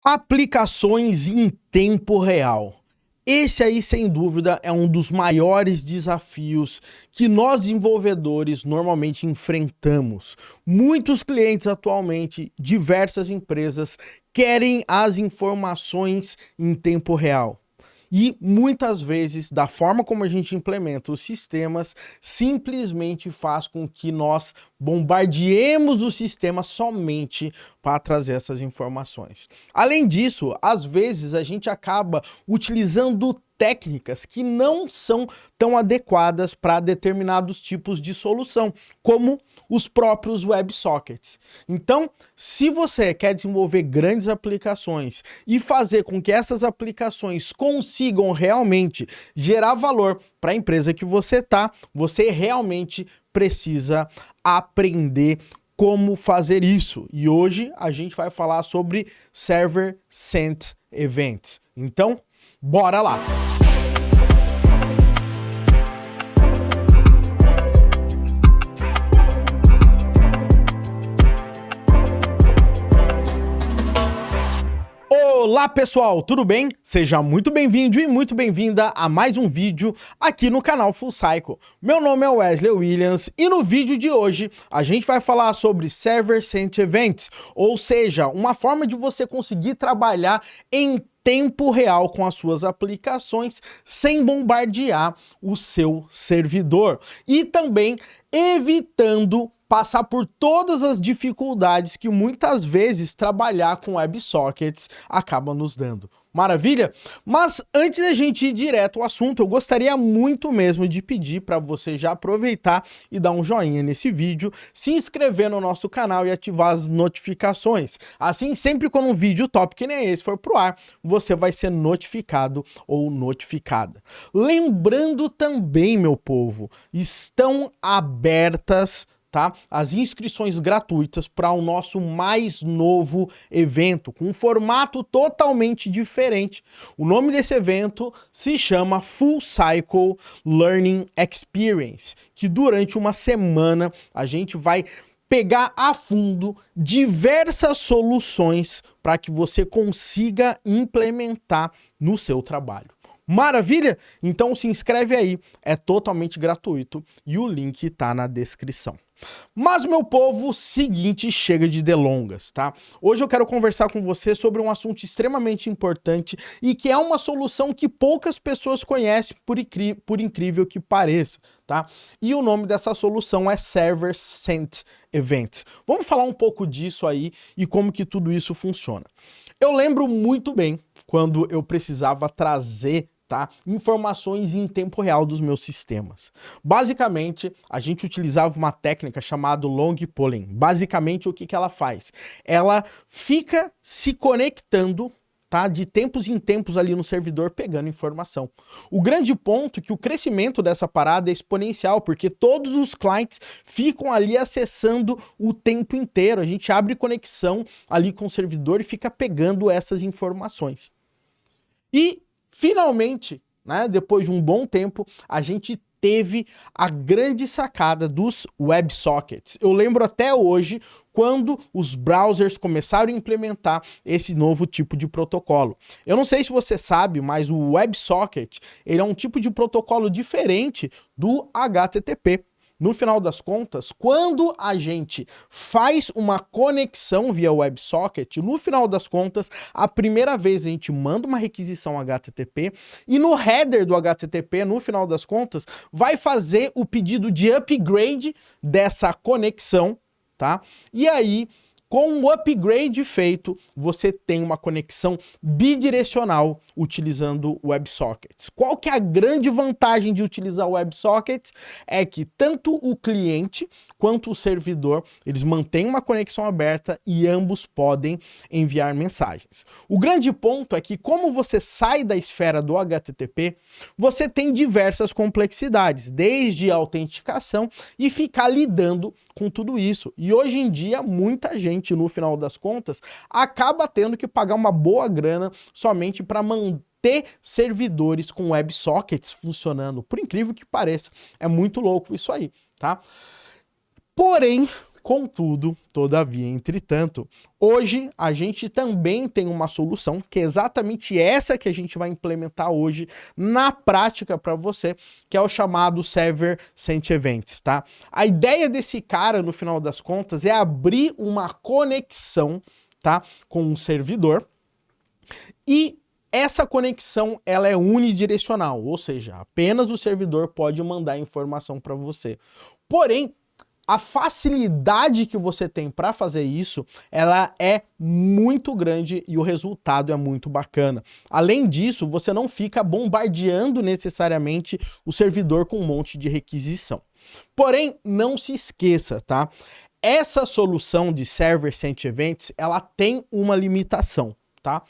Aplicações em tempo real. Esse aí, sem dúvida, é um dos maiores desafios que nós desenvolvedores normalmente enfrentamos. Muitos clientes atualmente, diversas empresas, querem as informações em tempo real. E muitas vezes, da forma como a gente implementa os sistemas, simplesmente faz com que nós bombardeemos o sistema somente para trazer essas informações. Além disso, às vezes a gente acaba utilizando técnicas que não são tão adequadas para determinados tipos de solução, como os próprios WebSockets. Então, se você quer desenvolver grandes aplicações e fazer com que essas aplicações consigam realmente gerar valor para a empresa que você está, você realmente precisa aprender como fazer isso. E hoje a gente vai falar sobre Server Sent Events. Então, bora lá! Olá pessoal, tudo bem? Seja muito bem-vindo e muito bem-vinda a mais um vídeo aqui no canal Full Cycle. Meu nome é Wesley Williams e no vídeo de hoje a gente vai falar sobre Server Sent Events, ou seja, uma forma de você conseguir trabalhar em tempo real com as suas aplicações sem bombardear o seu servidor e também evitando passar por todas as dificuldades que muitas vezes trabalhar com WebSockets acaba nos dando. Maravilha? Mas antes da gente ir direto ao assunto, eu gostaria muito mesmo de pedir para você já aproveitar e dar um joinha nesse vídeo, se inscrever no nosso canal e ativar as notificações. Assim, sempre quando um vídeo top que nem esse for pro ar, você vai ser notificado ou notificada. Lembrando também, meu povo, estão abertas as inscrições gratuitas para o nosso mais novo evento, com um formato totalmente diferente. O nome desse evento se chama Full Cycle Learning Experience, que durante uma semana a gente vai pegar a fundo diversas soluções para que você consiga implementar no seu trabalho. Maravilha? Então se inscreve aí, é totalmente gratuito e o link tá na descrição. Mas, meu povo, seguinte, chega de delongas, tá? Hoje eu quero conversar com você sobre um assunto extremamente importante e que é uma solução que poucas pessoas conhecem, por incrível que pareça, tá? E o nome dessa solução é Server Sent Events. Vamos falar um pouco disso aí e como que tudo isso funciona. Eu lembro muito bem quando eu precisava trazer informações em tempo real dos meus sistemas. Basicamente, a gente utilizava uma técnica chamada long polling. Basicamente, o que ela faz? Ela fica se conectando de tempos em tempos ali no servidor pegando informação. O grande ponto é que o crescimento dessa parada é exponencial, porque todos os clientes ficam ali acessando o tempo inteiro. A gente abre conexão ali com o servidor e fica pegando essas informações. E finalmente, depois de um bom tempo, a gente teve a grande sacada dos WebSockets. Eu lembro até hoje quando os browsers começaram a implementar esse novo tipo de protocolo. Eu não sei se você sabe, mas o WebSocket ele é um tipo de protocolo diferente do HTTP. No final das contas, quando a gente faz uma conexão via WebSocket, no final das contas, a primeira vez a gente manda uma requisição HTTP e no header do HTTP, no final das contas, vai fazer o pedido de upgrade dessa conexão, tá? E aí, com o upgrade feito, você tem uma conexão bidirecional utilizando WebSockets. Qual que é a grande vantagem de utilizar o WebSockets? É que tanto o cliente quanto o servidor, eles mantêm uma conexão aberta e ambos podem enviar mensagens. O grande ponto é que como você sai da esfera do HTTP, você tem diversas complexidades, desde a autenticação e ficar lidando com tudo isso. E hoje em dia, muita gente, no final das contas, acaba tendo que pagar uma boa grana somente para manter servidores com WebSockets funcionando. Por incrível que pareça, é muito louco isso aí, tá? Porém, Contudo, todavia, entretanto, hoje a gente também tem uma solução que é exatamente essa que a gente vai implementar hoje na prática para você, que é o chamado Server Sent Events, tá? A ideia desse cara, no final das contas, é abrir uma conexão, tá, com um servidor e essa conexão ela é unidirecional, ou seja, apenas o servidor pode mandar informação para você. Porém, a facilidade que você tem para fazer isso, ela é muito grande e o resultado é muito bacana. Além disso, você não fica bombardeando necessariamente o servidor com um monte de requisição. Porém, não se esqueça, tá? Essa solução de Server Sent Events, ela tem uma limitação, tá?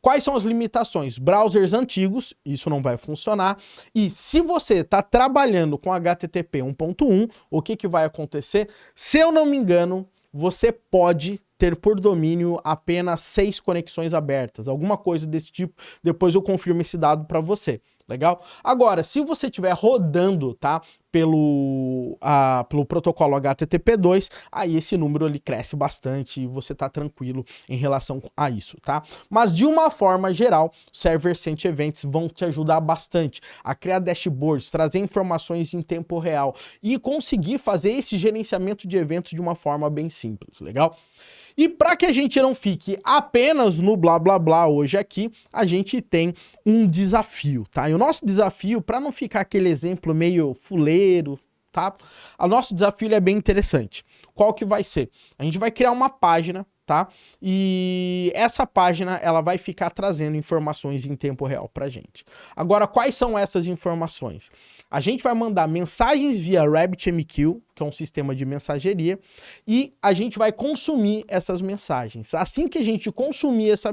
Quais são as limitações? Browsers antigos, isso não vai funcionar. E se você está trabalhando com HTTP 1.1, o que vai acontecer? Se eu não me engano, você pode ter por domínio apenas 6 conexões abertas, alguma coisa desse tipo. Depois eu confirmo esse dado para você. Legal? Agora, se você estiver rodando, tá, pelo protocolo HTTP2, aí esse número ele cresce bastante e você tá tranquilo em relação a isso, tá? Mas de uma forma geral, Server Sent Events vão te ajudar bastante a criar dashboards, trazer informações em tempo real e conseguir fazer esse gerenciamento de eventos de uma forma bem simples, legal? E para que a gente não fique apenas no blá blá blá hoje aqui, a gente tem um desafio, tá? E o nosso desafio, para não ficar aquele exemplo meio fuleiro, tá? O nosso desafio é bem interessante. Qual que vai ser? A gente vai criar uma página, tá? E essa página, ela vai ficar trazendo informações em tempo real pra gente. Agora, quais são essas informações? A gente vai mandar mensagens via RabbitMQ, que é um sistema de mensageria, e a gente vai consumir essas mensagens. Assim que a gente consumir essa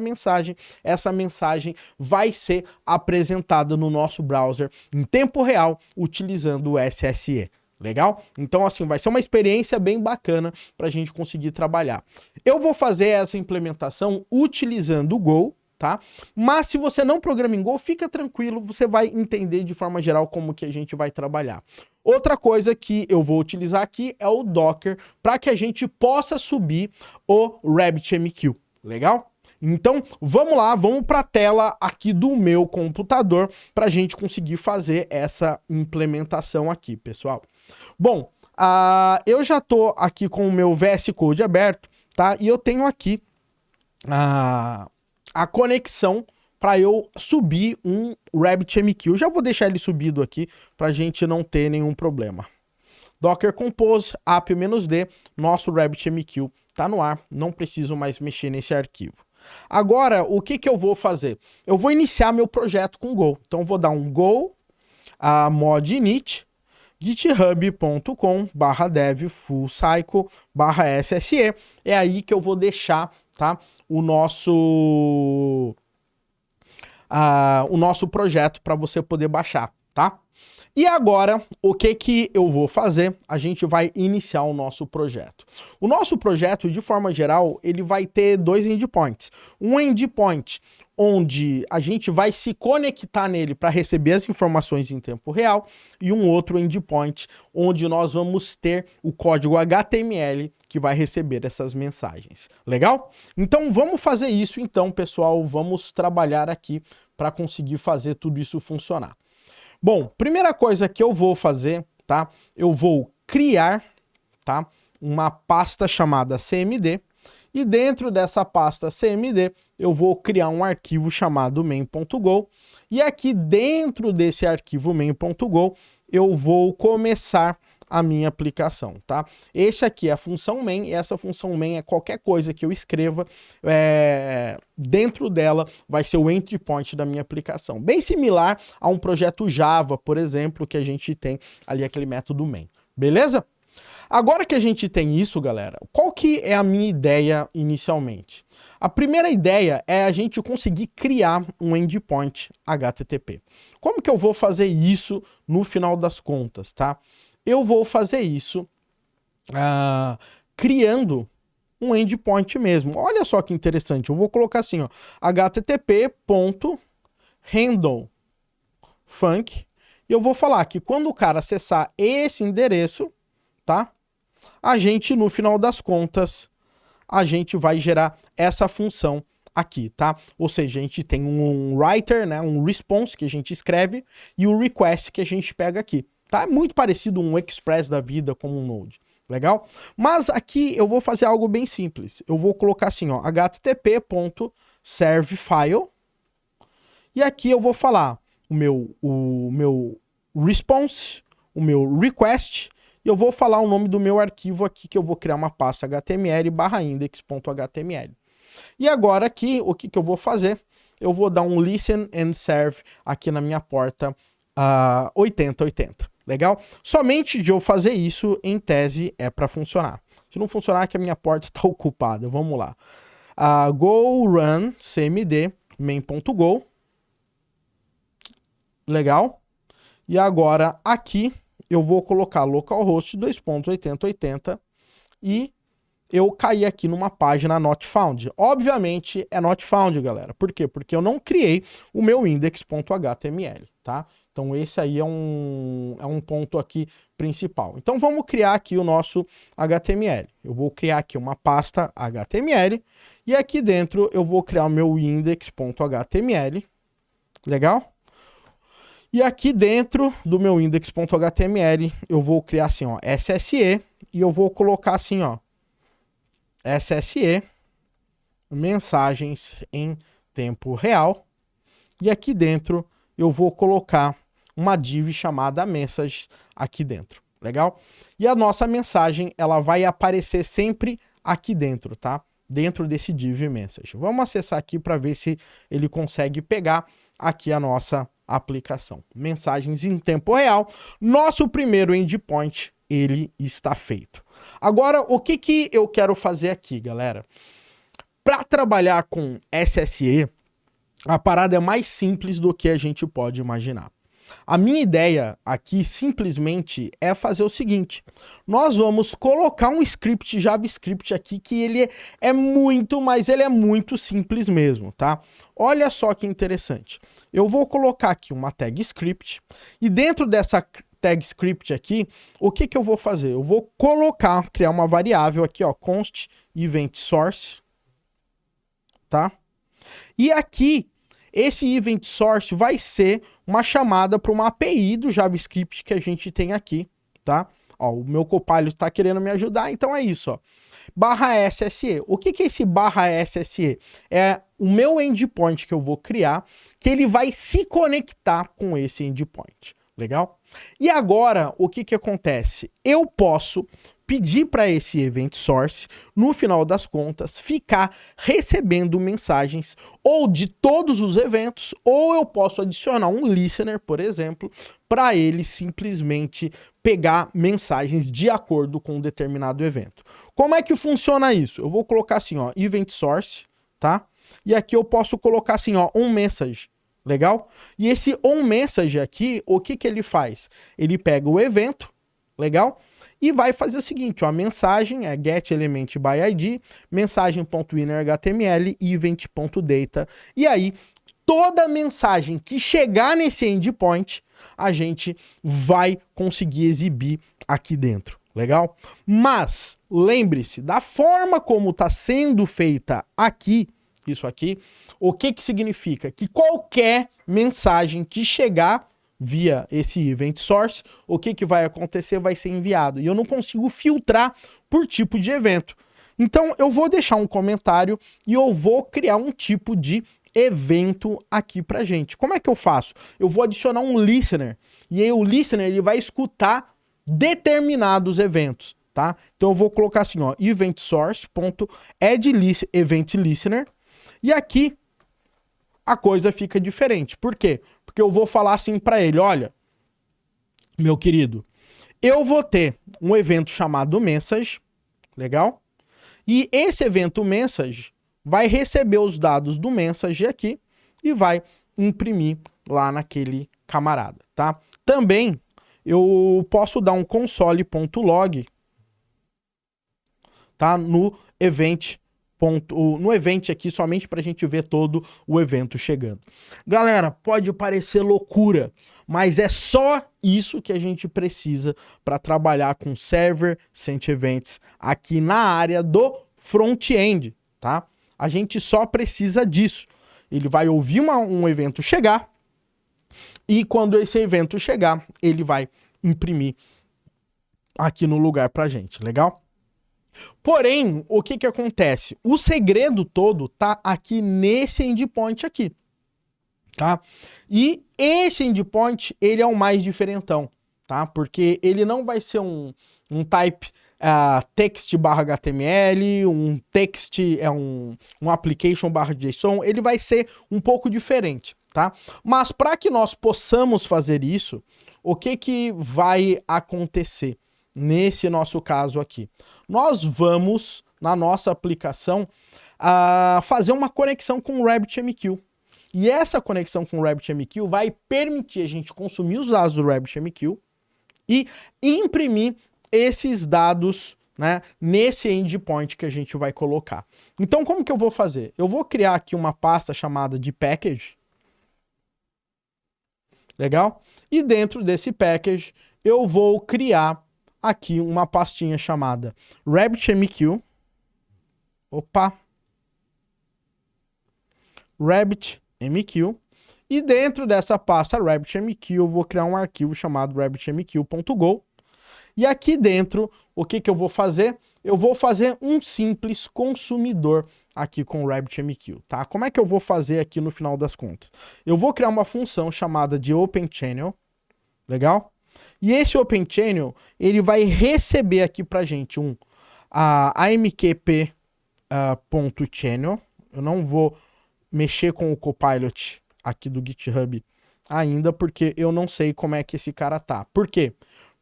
mensagem vai ser apresentada no nosso browser em tempo real, utilizando o SSE. Legal? Então, assim, vai ser uma experiência bem bacana para a gente conseguir trabalhar. Eu vou fazer essa implementação utilizando o Go, tá? Mas se você não programa em Go, fica tranquilo, você vai entender de forma geral como que a gente vai trabalhar. Outra coisa que eu vou utilizar aqui é o Docker para que a gente possa subir o RabbitMQ. Legal? Então, vamos lá, vamos para a tela aqui do meu computador para a gente conseguir fazer essa implementação aqui, pessoal. Bom, eu já estou aqui com o meu VS Code aberto, tá? E eu tenho aqui a conexão para eu subir um RabbitMQ. Eu já vou deixar ele subido aqui para a gente não ter nenhum problema. Docker Compose, app-d, nosso RabbitMQ está no ar, não preciso mais mexer nesse arquivo. Agora, o que eu vou fazer? Eu vou iniciar meu projeto com Go. Então, vou dar um go mod init github.com/dev fullcycle/sse. É aí que eu vou deixar, tá, o nosso projeto para você poder baixar, tá? E agora, o que eu vou fazer? A gente vai iniciar o nosso projeto. O nosso projeto, de forma geral, ele vai ter 2 endpoints. Um endpoint onde a gente vai se conectar nele para receber as informações em tempo real e um outro endpoint onde nós vamos ter o código HTML que vai receber essas mensagens. Legal? Então, vamos fazer isso então, pessoal. Vamos trabalhar aqui para conseguir fazer tudo isso funcionar. Bom, primeira coisa que eu vou fazer, tá? Eu vou criar, tá, uma pasta chamada cmd e dentro dessa pasta cmd eu vou criar um arquivo chamado main.go e aqui dentro desse arquivo main.go eu vou começar a minha aplicação, tá? Esse aqui é a função main e essa função main é qualquer coisa que eu escreva, dentro dela vai ser o entry point da minha aplicação. Bem similar a um projeto Java, por exemplo, que a gente tem ali aquele método main. Beleza? Agora que a gente tem isso, galera, qual que é a minha ideia inicialmente? A primeira ideia é a gente conseguir criar um endpoint HTTP. Como que eu vou fazer isso no final das contas, tá? Eu vou fazer isso criando um endpoint mesmo. Olha só que interessante. Eu vou colocar assim, ó, http.handleFunk e eu vou falar que quando o cara acessar esse endereço, tá? a gente, no final das contas, a gente vai gerar essa função aqui, tá? Ou seja, a gente tem um writer, né, um response que a gente escreve e o request que a gente pega aqui, tá? É muito parecido um express da vida como um node, legal? Mas aqui eu vou fazer algo bem simples. Eu vou colocar assim, ó, http.servefile e aqui eu vou falar o meu response, o meu request e eu vou falar o nome do meu arquivo aqui que eu vou criar uma pasta html/index.html. E agora aqui, o que eu vou fazer? Eu vou dar um listen and serve aqui na minha porta 8080, legal? Somente de eu fazer isso, em tese, é para funcionar. Se não funcionar, é que a minha porta está ocupada. Vamos lá. Go run cmd main.go. Legal? E agora aqui eu vou colocar localhost 2.8080 e eu caí aqui numa página not found. Obviamente é not found, galera. Por quê? Porque eu não criei o meu index.html, tá? Então esse aí é um ponto aqui principal. Então vamos criar aqui o nosso HTML. Eu vou criar aqui uma pasta HTML e aqui dentro eu vou criar o meu index.html. Legal? E aqui dentro do meu index.html eu vou criar assim, ó, SSE e eu vou colocar assim, ó, SSE, mensagens em tempo real. E aqui dentro eu vou colocar uma div chamada message aqui dentro, legal? E a nossa mensagem, ela vai aparecer sempre aqui dentro, tá? Dentro desse div message. Vamos acessar aqui para ver se ele consegue pegar aqui a nossa aplicação. Mensagens em tempo real. Nosso primeiro endpoint, ele está feito. Agora, o que eu quero fazer aqui, galera? Para trabalhar com SSE, a parada é mais simples do que a gente pode imaginar. A minha ideia aqui simplesmente é fazer o seguinte: nós vamos colocar um script JavaScript aqui que ele é muito, mas ele é muito simples mesmo, tá? Olha só que interessante. Eu vou colocar aqui uma tag script e dentro dessa tag script aqui, o que eu vou fazer? Eu vou criar uma variável aqui, ó, const event source, tá? E aqui, esse event source vai ser uma chamada para uma API do JavaScript que a gente tem aqui, tá? Ó, o meu Copilot está querendo me ajudar, então é isso, ó. /SSE. O que é esse /SSE? É o meu endpoint que eu vou criar, que ele vai se conectar com esse endpoint. Legal? E agora, o que acontece? Eu posso pedir para esse event source, no final das contas, ficar recebendo mensagens ou de todos os eventos, ou eu posso adicionar um listener, por exemplo, para ele simplesmente pegar mensagens de acordo com um determinado evento. Como é que funciona isso? Eu vou colocar assim, ó, event source, tá? E aqui eu posso colocar assim, ó, onMessage. Legal? E esse onMessage aqui, o que ele faz? Ele pega o evento, legal? E vai fazer o seguinte, ó, a mensagem é getElementById, mensagem.innerHTML, event.data. E aí, toda mensagem que chegar nesse endpoint, a gente vai conseguir exibir aqui dentro. Legal? Mas, lembre-se, da forma como está sendo feita aqui, isso aqui, o que significa? Que qualquer mensagem que chegar via esse event source, o que vai acontecer? Vai ser enviado. E eu não consigo filtrar por tipo de evento. Então, eu vou deixar um comentário e eu vou criar um tipo de evento aqui pra gente. Como é que eu faço? Eu vou adicionar um listener. E aí o listener ele vai escutar determinados eventos, tá? Então eu vou colocar assim, ó, event source.add event e aqui a coisa fica diferente. Por quê? Porque eu vou falar assim para ele, olha, meu querido, eu vou ter um evento chamado message, legal? E esse evento message vai receber os dados do message aqui e vai imprimir lá naquele camarada, tá? Também eu posso dar um console.log, tá? No event no event aqui, somente para a gente ver todo o evento chegando. Galera, pode parecer loucura, mas é só isso que a gente precisa para trabalhar com Server Sent Events aqui na área do front-end, tá? A gente só precisa disso. Ele vai ouvir um evento chegar e quando esse evento chegar, ele vai imprimir aqui no lugar pra gente, legal? Porém, o que que acontece? O segredo todo tá aqui nesse endpoint aqui, tá? E esse endpoint, ele é o mais diferentão, tá? Porque ele não vai ser um type text/html, um text, um application/json, ele vai ser um pouco diferente, tá? Mas para que nós possamos fazer isso, o que que vai acontecer nesse nosso caso aqui? Nós vamos, na nossa aplicação, fazer uma conexão com o RabbitMQ. E essa conexão com o RabbitMQ vai permitir a gente consumir os dados do RabbitMQ e imprimir esses dados, né, nesse endpoint que a gente vai colocar. Então, como que eu vou fazer? Eu vou criar aqui uma pasta chamada de package. Legal? E dentro desse package, eu vou criar aqui uma pastinha chamada RabbitMQ. RabbitMQ. E dentro dessa pasta RabbitMQ, eu vou criar um arquivo chamado rabbitmq.go. E aqui dentro, o que que eu vou fazer? Eu vou fazer um simples consumidor aqui com o RabbitMQ, tá? Como é que eu vou fazer aqui no final das contas? Eu vou criar uma função chamada de OpenChannel, legal? E esse OpenChannel, ele vai receber aqui pra gente amqp.channel. Eu não vou mexer com o Copilot aqui do GitHub ainda, porque eu não sei como é que esse cara tá. Por quê?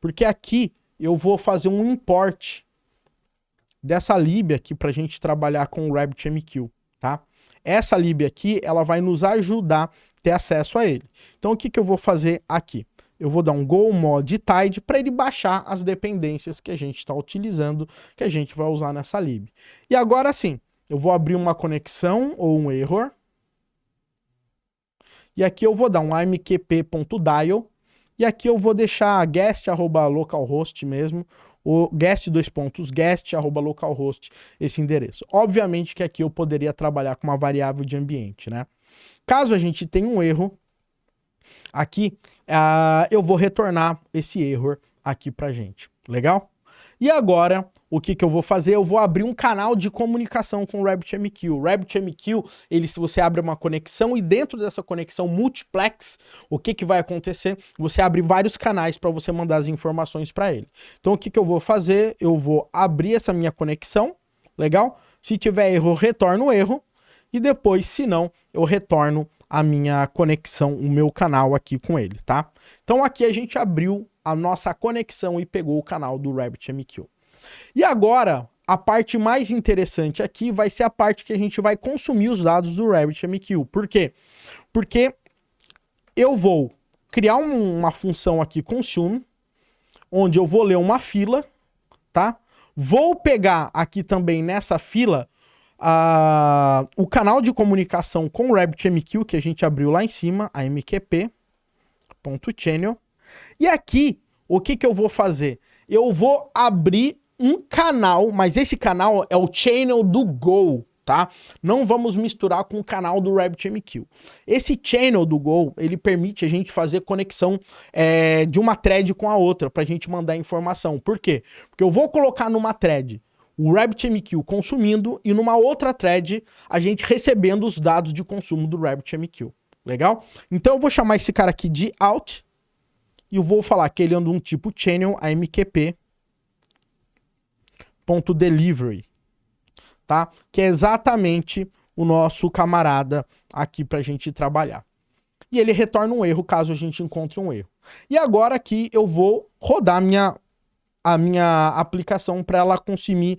Porque aqui eu vou fazer um import dessa lib aqui para a gente trabalhar com o RabbitMQ, tá? Essa lib aqui, ela vai nos ajudar a ter acesso a ele. Então, o que que eu vou fazer aqui? Eu vou dar um go mod tide para ele baixar as dependências que a gente está utilizando, que a gente vai usar nessa lib. E agora sim, eu vou abrir uma conexão ou um error. E aqui eu vou dar um amqp.dial. E aqui eu vou deixar guest@localhost mesmo, o guest@localhost, esse endereço. Obviamente que aqui eu poderia trabalhar com uma variável de ambiente, né? Caso a gente tenha um erro, aqui eu vou retornar esse erro aqui pra gente, legal? E agora, o que que eu vou fazer? Eu vou abrir um canal de comunicação com o RabbitMQ. O RabbitMQ, se você abre uma conexão e dentro dessa conexão multiplex, o que que vai acontecer? Você abre vários canais para você mandar as informações para ele. Então, o que que eu vou fazer? Eu vou abrir essa minha conexão, legal? Se tiver erro, eu retorno o erro. E depois, se não, eu retorno a minha conexão, o meu canal aqui com ele, tá? Então, aqui a gente abriu a nossa conexão e pegou o canal do RabbitMQ. E agora, a parte mais interessante aqui vai ser a parte que a gente vai consumir os dados do RabbitMQ. Por quê? Porque eu vou criar uma função aqui, consume, onde eu vou ler uma fila, tá? Vou pegar aqui também nessa fila o canal de comunicação com o RabbitMQ, que a gente abriu lá em cima, amqp.channel. E aqui, o que que eu vou fazer? Eu vou abrir um canal, mas esse canal é o channel do Go, tá? Não vamos misturar com o canal do RabbitMQ. Esse channel do Go, ele permite a gente fazer conexão de uma thread com a outra, para a gente mandar informação. Por quê? Porque eu vou colocar numa thread o RabbitMQ consumindo e numa outra thread a gente recebendo os dados de consumo do RabbitMQ. Legal? Então eu vou chamar esse cara aqui de out e eu vou falar que ele é de um tipo channel amqp.delivery, tá? Que é exatamente o nosso camarada aqui para a gente trabalhar. E ele retorna um erro caso a gente encontre um erro. E agora aqui eu vou rodar a minha aplicação para ela conseguir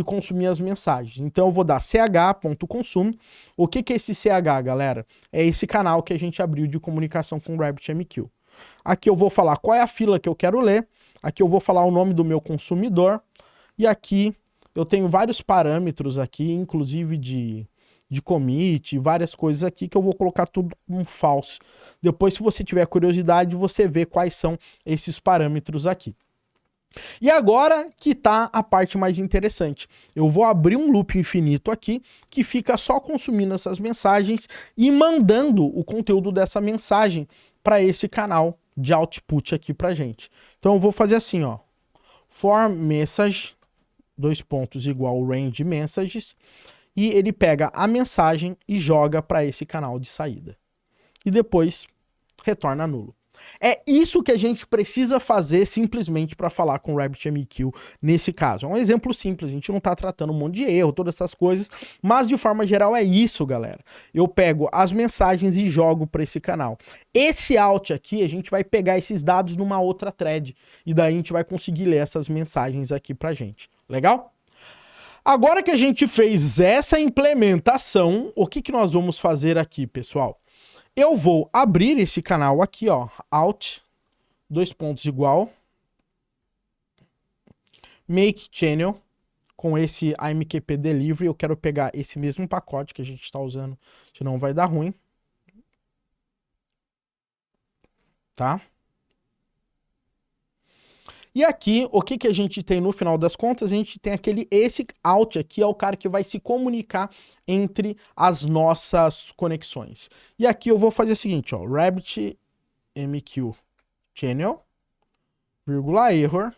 consumir as mensagens. Então eu vou dar ch.consume. O que que é esse ch, galera? É esse canal que a gente abriu de comunicação com o RabbitMQ. Aqui eu vou falar qual é a fila que eu quero ler. Aqui eu vou falar o nome do meu consumidor. E aqui eu tenho vários parâmetros aqui, inclusive de commit, várias coisas aqui que eu vou colocar tudo como false. Depois, se você tiver curiosidade, você vê quais são esses parâmetros aqui. E agora que tá a parte mais interessante. Eu vou abrir um loop infinito aqui, que fica só consumindo essas mensagens e mandando o conteúdo dessa mensagem para esse canal de output aqui pra gente. Então eu vou fazer assim, ó. For message, dois pontos igual range messages, e ele pega a mensagem e joga para esse canal de saída. E depois retorna nulo. É isso que a gente precisa fazer simplesmente para falar com o RabbitMQ nesse caso. É um exemplo simples, a gente não está tratando um monte de erro, todas essas coisas, mas de forma geral é isso, galera. Eu pego as mensagens e jogo para esse canal. Esse out aqui, a gente vai pegar esses dados numa outra thread, e daí a gente vai conseguir ler essas mensagens aqui pra gente. Legal? Agora que a gente fez essa implementação, o que nós vamos fazer aqui, pessoal? Eu vou abrir esse canal aqui, ó, out, dois pontos igual, make channel, com esse AMQP delivery, eu quero pegar esse mesmo pacote que a gente está usando, senão vai dar ruim. Tá? E aqui, o que a gente tem no final das contas? A gente tem esse out aqui é o cara que vai se comunicar entre as nossas conexões. E aqui eu vou fazer o seguinte, ó, RabbitMQ channel, vírgula error,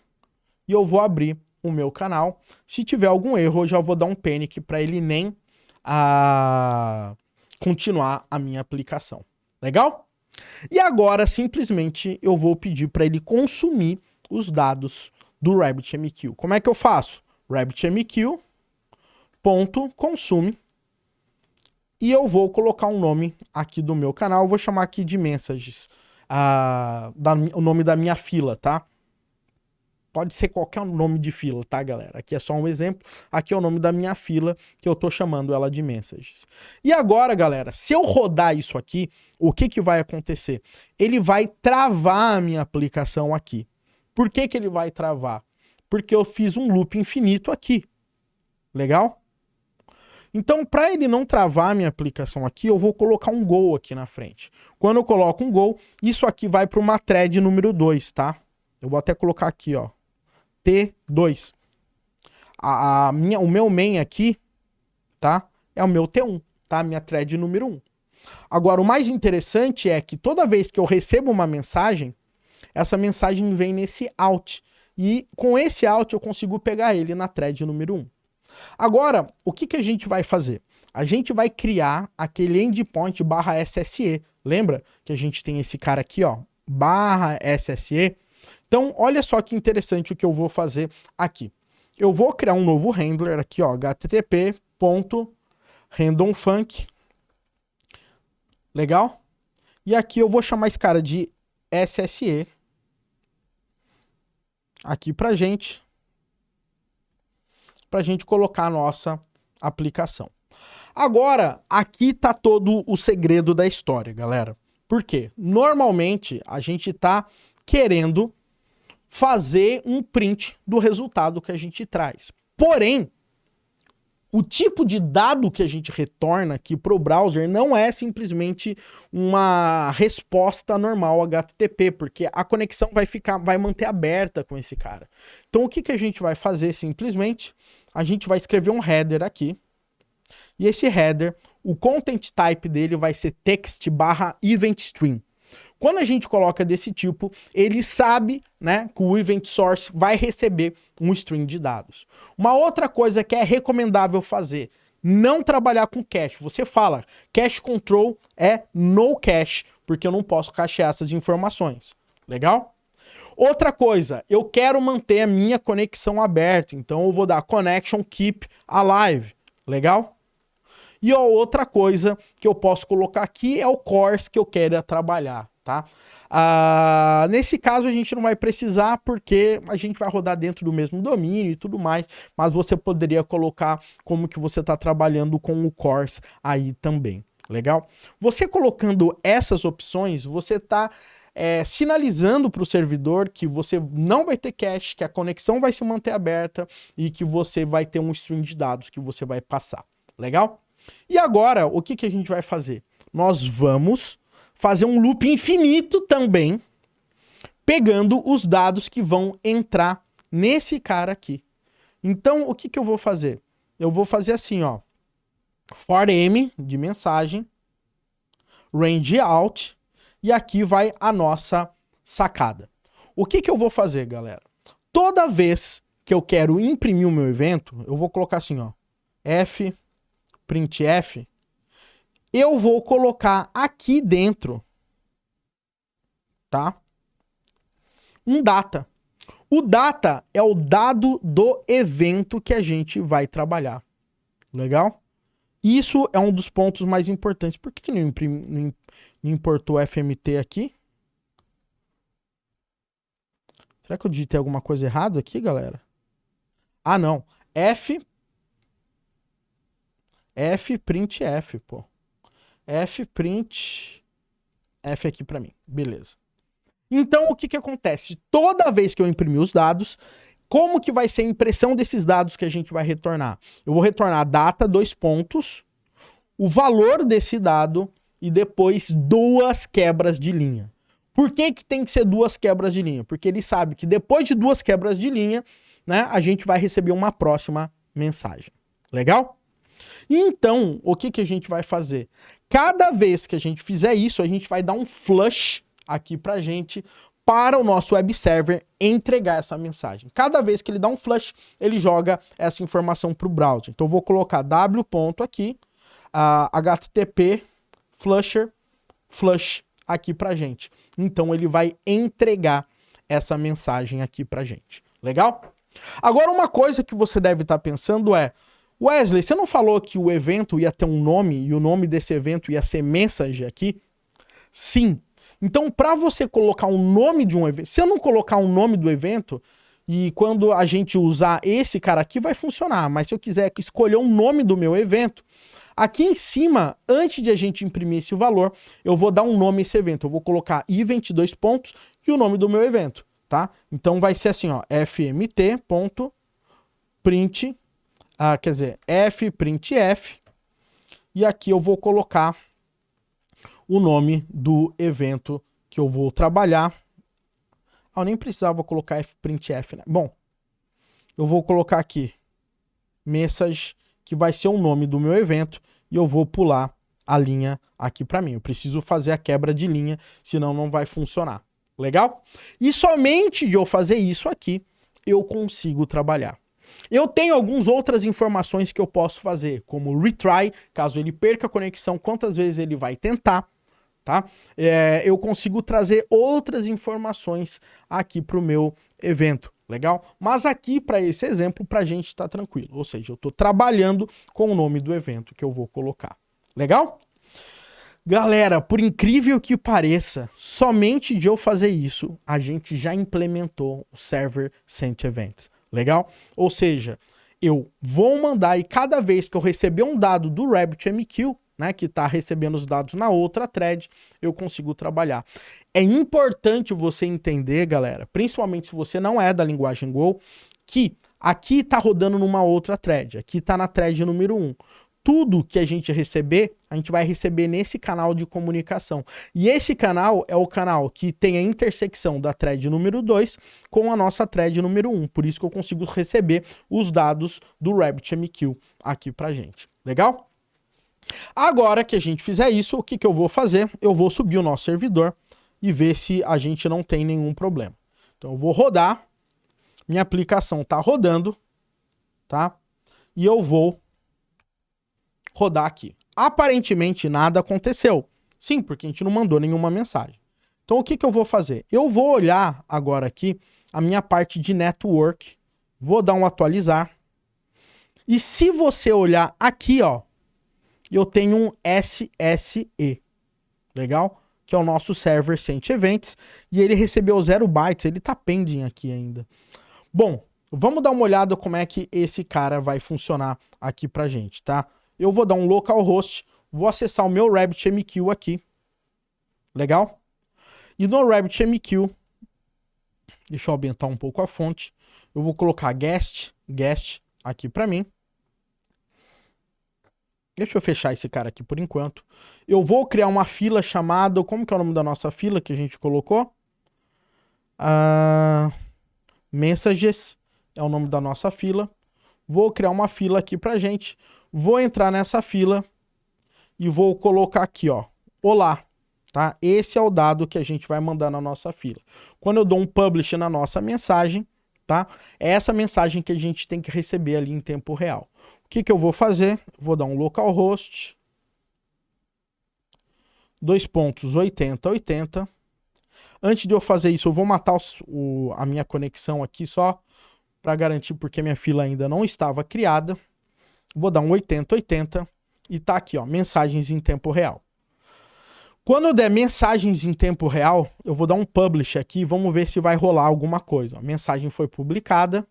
e eu vou abrir o meu canal. Se tiver algum erro, eu já vou dar um panic para ele nem continuar a minha aplicação. Legal? E agora, simplesmente, eu vou pedir para ele consumir os dados do RabbitMQ. Como é que eu faço? RabbitMQ.consume, e eu vou colocar um nome aqui do meu canal, eu vou chamar aqui de mensages, o nome da minha fila, tá? Pode ser qualquer nome de fila, tá, galera? Aqui é só um exemplo, aqui é o nome da minha fila, que eu tô chamando ela de mensages. E agora, galera, se eu rodar isso aqui, o que vai acontecer? Ele vai travar a minha aplicação aqui. Por que ele vai travar? Porque eu fiz um loop infinito aqui. Legal? Então, para ele não travar a minha aplicação aqui, eu vou colocar um go aqui na frente. Quando eu coloco um go, isso aqui vai para uma thread número 2, tá? Eu vou até colocar aqui, ó, T2. O meu main aqui, tá? É o meu T1, tá? Minha thread número 1. Agora, o mais interessante é que toda vez que eu recebo uma mensagem, essa mensagem vem nesse out. E com esse out eu consigo pegar ele na thread número 1. Agora, o que a gente vai fazer? A gente vai criar aquele endpoint /SSE. Lembra que a gente tem esse cara aqui, ó, /SSE? Então, olha só que interessante o que eu vou fazer aqui. Eu vou criar um novo handler aqui, ó, http.randomfunc. Legal? E aqui eu vou chamar esse cara de SSE aqui pra gente colocar a nossa aplicação. Agora, aqui tá todo o segredo da história, galera. Por quê? Normalmente, a gente tá querendo fazer um print do resultado que a gente traz. Porém, o tipo de dado que a gente retorna aqui para o browser não é simplesmente uma resposta normal HTTP, porque a conexão vai manter aberta com esse cara. Então o que a gente vai fazer simplesmente? A gente vai escrever um header aqui, e esse header, o content type dele vai ser text/eventstream. Quando a gente coloca desse tipo, ele sabe, né, que o event source vai receber um string de dados. Uma outra coisa que é recomendável fazer, não trabalhar com cache. Você fala, cache control é no cache, porque eu não posso cachear essas informações. Legal? Outra coisa, eu quero manter a minha conexão aberta, então eu vou dar connection keep alive. Legal? E a outra coisa que eu posso colocar aqui é o course que eu quero trabalhar, tá? Nesse caso a gente não vai precisar porque a gente vai rodar dentro do mesmo domínio e tudo mais, mas você poderia colocar como que você está trabalhando com o course aí também, legal? Você colocando essas opções, você está sinalizando para o servidor que você não vai ter cache, que a conexão vai se manter aberta e que você vai ter um stream de dados que você vai passar. Legal? E agora, o que a gente vai fazer? Nós vamos fazer um loop infinito também, pegando os dados que vão entrar nesse cara aqui. Então, o que eu vou fazer? Eu vou fazer assim, ó. For m de mensagem, range out, e aqui vai a nossa sacada. O que eu vou fazer, galera? Toda vez que eu quero imprimir o meu evento, eu vou colocar assim, ó, f printf, eu vou colocar aqui dentro, tá? Um data. O data é o dado do evento que a gente vai trabalhar. Legal? Isso é um dos pontos mais importantes. Por que não importou FMT aqui? Será que eu digitei alguma coisa errada aqui, galera? Ah, não. F printf, pô. F print F aqui pra mim. Beleza. Então, o que acontece? Toda vez que eu imprimir os dados, como que vai ser a impressão desses dados que a gente vai retornar? Eu vou retornar a data, 2 pontos, o valor desse dado e depois 2 quebras de linha. Por que tem que ser 2 quebras de linha? Porque ele sabe que depois de 2 quebras de linha, né, a gente vai receber uma próxima mensagem. Legal? Então, o que a gente vai fazer? Cada vez que a gente fizer isso, a gente vai dar um flush aqui pra gente, para o nosso web server entregar essa mensagem. Cada vez que ele dá um flush, ele joga essa informação para o browser. Então eu vou colocar w ponto aqui, http flush aqui pra gente. Então ele vai entregar essa mensagem aqui pra gente. Legal? Agora uma coisa que você deve estar pensando é, Wesley, você não falou que o evento ia ter um nome e o nome desse evento ia ser message aqui? Sim. Então, para você colocar um nome de um evento, se eu não colocar um nome do evento, e quando a gente usar esse cara aqui, vai funcionar. Mas se eu quiser escolher um nome do meu evento, aqui em cima, antes de a gente imprimir esse valor, eu vou dar um nome a esse evento. Eu vou colocar event, 2 pontos, e o nome do meu evento, tá? Então vai ser assim, ó, fmt.print, quer dizer, fprintf, e aqui eu vou colocar o nome do evento que eu vou trabalhar. Eu nem precisava colocar fprintf, né? Bom, eu vou colocar aqui message, que vai ser o nome do meu evento, e eu vou pular a linha aqui para mim. Eu preciso fazer a quebra de linha, senão não vai funcionar. Legal? E somente de eu fazer isso aqui, eu consigo trabalhar. Eu tenho algumas outras informações que eu posso fazer, como retry, caso ele perca a conexão, quantas vezes ele vai tentar, tá? Eu consigo trazer outras informações aqui para o meu evento, legal? Mas aqui, para esse exemplo, para a gente está tranquilo. Ou seja, eu estou trabalhando com o nome do evento que eu vou colocar. Legal? Galera, por incrível que pareça, somente de eu fazer isso, a gente já implementou o Server Sent Events. Legal? Ou seja, eu vou mandar e cada vez que eu receber um dado do RabbitMQ, né, que está recebendo os dados na outra thread, eu consigo trabalhar. É importante você entender, galera, principalmente se você não é da linguagem Go, que aqui está rodando numa outra thread, aqui está na thread número 1. Tudo que a gente receber, a gente vai receber nesse canal de comunicação. E esse canal é o canal que tem a intersecção da thread número 2 com a nossa thread número 1. Por isso que eu consigo receber os dados do RabbitMQ aqui pra gente. Legal? Agora que a gente fizer isso, o que eu vou fazer? Eu vou subir o nosso servidor e ver se a gente não tem nenhum problema. Então eu vou rodar, minha aplicação está rodando, tá? E eu vou rodar aqui. Aparentemente nada aconteceu. Sim, porque a gente não mandou nenhuma mensagem. Então o que eu vou fazer? Eu vou olhar agora aqui a minha parte de network, vou dar um atualizar. E se você olhar aqui, ó, eu tenho um SSE, legal? Que é o nosso Server Sent Events, e ele recebeu 0 bytes, ele tá pending aqui ainda. Bom, vamos dar uma olhada como é que esse cara vai funcionar aqui pra gente, tá? Eu vou dar um localhost, vou acessar o meu RabbitMQ aqui, legal? E no RabbitMQ, deixa eu aumentar um pouco a fonte, eu vou colocar guest aqui para mim. Deixa eu fechar esse cara aqui por enquanto. Eu vou criar uma fila chamada... Como que é o nome da nossa fila que a gente colocou? Messages é o nome da nossa fila. Vou criar uma fila aqui pra gente. Vou entrar nessa fila e vou colocar aqui, ó. Olá, tá? Esse é o dado que a gente vai mandar na nossa fila. Quando eu dou um publish na nossa mensagem, tá? É essa mensagem que a gente tem que receber ali em tempo real. O que eu vou fazer? Vou dar um localhost 2.80.80. Antes de eu fazer isso, eu vou matar a minha conexão aqui só para garantir, porque minha fila ainda não estava criada. Vou dar um 80.80 e tá aqui, ó, mensagens em tempo real. Quando eu der mensagens em tempo real, eu vou dar um publish aqui e vamos ver se vai rolar alguma coisa. A mensagem foi publicada.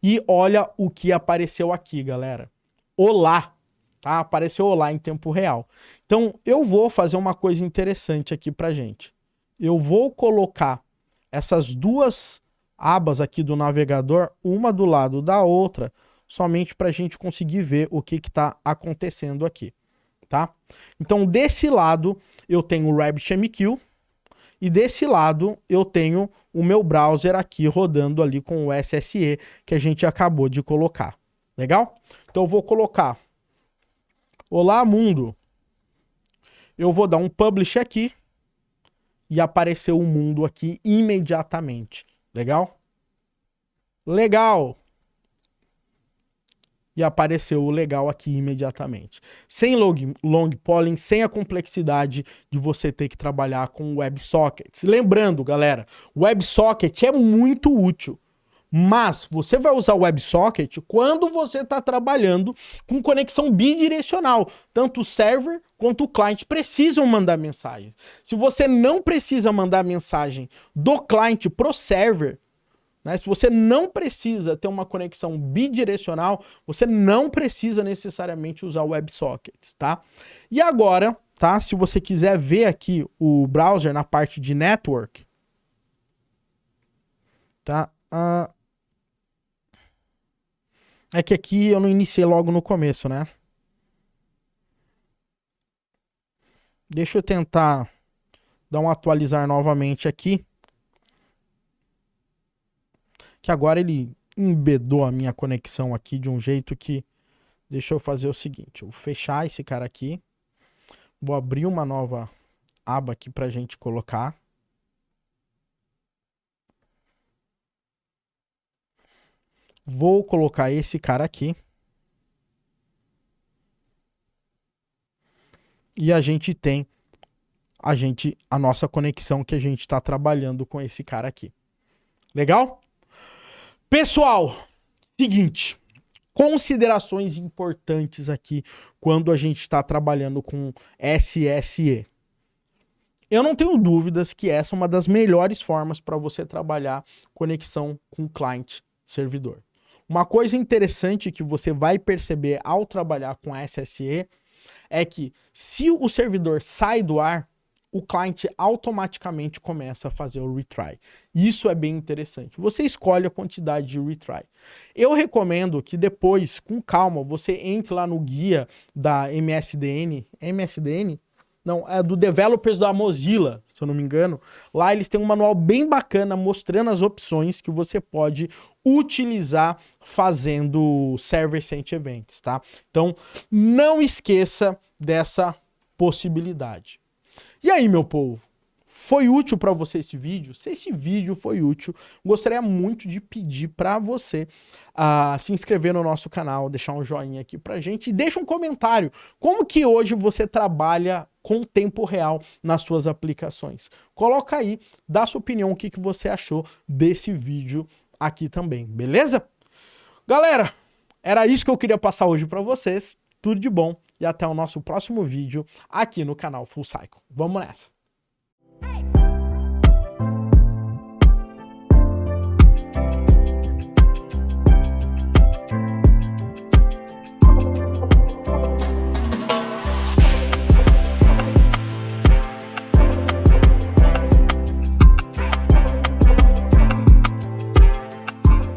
E olha o que apareceu aqui, galera. Olá, tá? Apareceu olá em tempo real. Então, eu vou fazer uma coisa interessante aqui pra gente. Eu vou colocar essas duas abas aqui do navegador, uma do lado da outra, somente pra gente conseguir ver o que tá acontecendo aqui, tá? Então, desse lado, eu tenho o RabbitMQ, e desse lado eu tenho o meu browser aqui rodando ali com o SSE que a gente acabou de colocar. Legal? Então eu vou colocar olá mundo. Eu vou dar um publish aqui e apareceu o mundo aqui imediatamente. Legal? Legal! E apareceu o legal aqui imediatamente. Sem long polling, sem a complexidade de você ter que trabalhar com WebSockets. Lembrando, galera, WebSocket é muito útil, mas você vai usar o WebSocket quando você está trabalhando com conexão bidirecional. Tanto o server quanto o cliente precisam mandar mensagem. Se você não precisa mandar mensagem do cliente para o server, né? Se você não precisa ter uma conexão bidirecional, você não precisa necessariamente usar o WebSockets, tá? E agora, tá? Se você quiser ver aqui o browser na parte de network, tá? É que aqui eu não iniciei logo no começo, né? Deixa eu tentar dar um atualizar novamente aqui. Que agora ele embedou a minha conexão aqui de um jeito que... Deixa eu fazer o seguinte, eu vou fechar esse cara aqui, vou abrir uma nova aba aqui pra gente colocar. Vou colocar esse cara aqui. E a gente tem a nossa conexão que a gente está trabalhando com esse cara aqui. Legal? Pessoal, seguinte, considerações importantes aqui quando a gente está trabalhando com SSE. Eu não tenho dúvidas que essa é uma das melhores formas para você trabalhar conexão com cliente-servidor. Uma coisa interessante que você vai perceber ao trabalhar com SSE é que se o servidor sai do ar, o cliente automaticamente começa a fazer o retry. Isso é bem interessante. Você escolhe a quantidade de retry. Eu recomendo que depois, com calma, você entre lá no guia da MSDN. MSDN? Não, é do Developers da Mozilla, se eu não me engano. Lá eles têm um manual bem bacana mostrando as opções que você pode utilizar fazendo Server-Sent Events, tá? Então, não esqueça dessa possibilidade. E aí, meu povo, foi útil para você esse vídeo? Se esse vídeo foi útil, gostaria muito de pedir para você se inscrever no nosso canal, deixar um joinha aqui pra gente e deixa um comentário. Como que hoje você trabalha com tempo real nas suas aplicações? Coloca aí, dá sua opinião, o que você achou desse vídeo aqui também, beleza? Galera, era isso que eu queria passar hoje para vocês. Tudo de bom e até o nosso próximo vídeo aqui no canal Full Cycle. Vamos nessa!